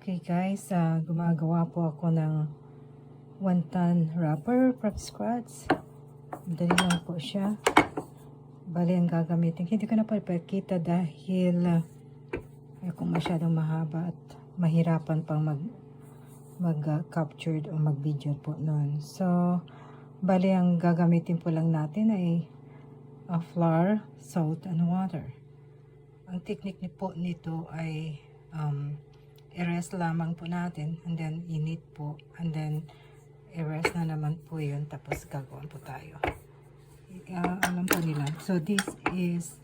Okay guys, gumagawa po ako ng wonton wrapper from scratch. Dali lang po siya. Bali ang gagamitin. Hindi ko na pa ipakita dahil kung masyadong mahaba at mahirapan pang mag-capture o mag-video po noon. So, bali ang gagamitin po lang natin ay flour, salt, and water. Ang technique po nito ay i-rest lamang po natin and then init po and then i-rest na naman po yun tapos gagawin po tayo. Alam po nila. So this is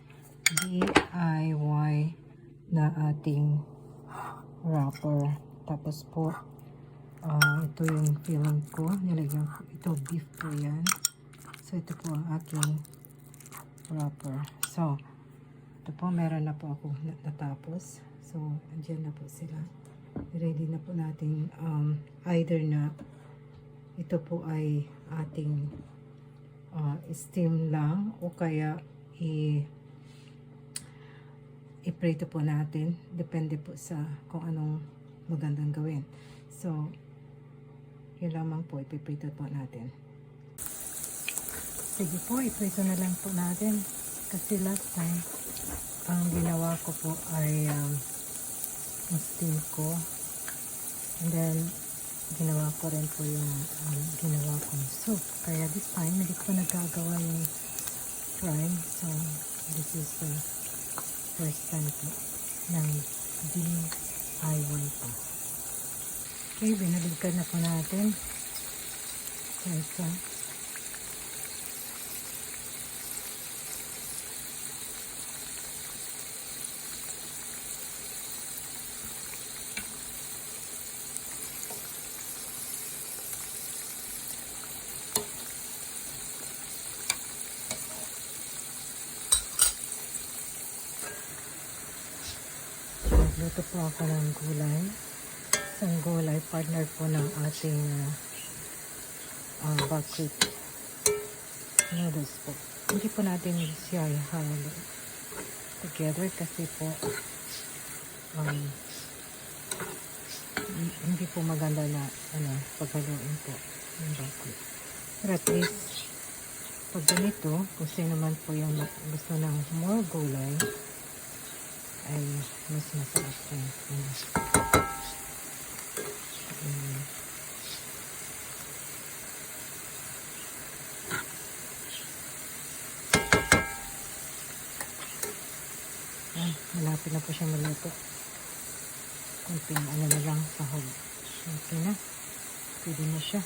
DIY na ating wrapper. Tapos po ito yung filling ko. Nilagyan ko. Ito beef po yan. So ito po ang ating wrapper. So ito po meron na po ako natapos. So, andyan na po sila. Ready na po natin either na ito po ay ating steam lang o kaya i-prito po natin. Depende po sa kung anong magandang gawin. So, yun lamang po, ipiprito po natin. Sige po, iprito na lang po natin. Kasi last time, ang ginawa ko po ay steam ko. And then, ginawa ko rin po yung ginawa kong soup. Kaya this time, hindi ko nagagawa yung fry. So, this is the first time po ng DIY po. Okay, binaligtad na po natin. So, ito. Luto po ako ng gulay. Isang gulay, partner po ng ating bucket noodles po. Hindi po natin siya ihalo together kasi po hindi po maganda na paghaluin po yung bucket. Pero at least pag ganito, kung sino man po yung gusto ng more gulay, ay mas masarap po. Malapit na po siya maluto. Kunting na lang sahog. Okay na. Pwede na siya.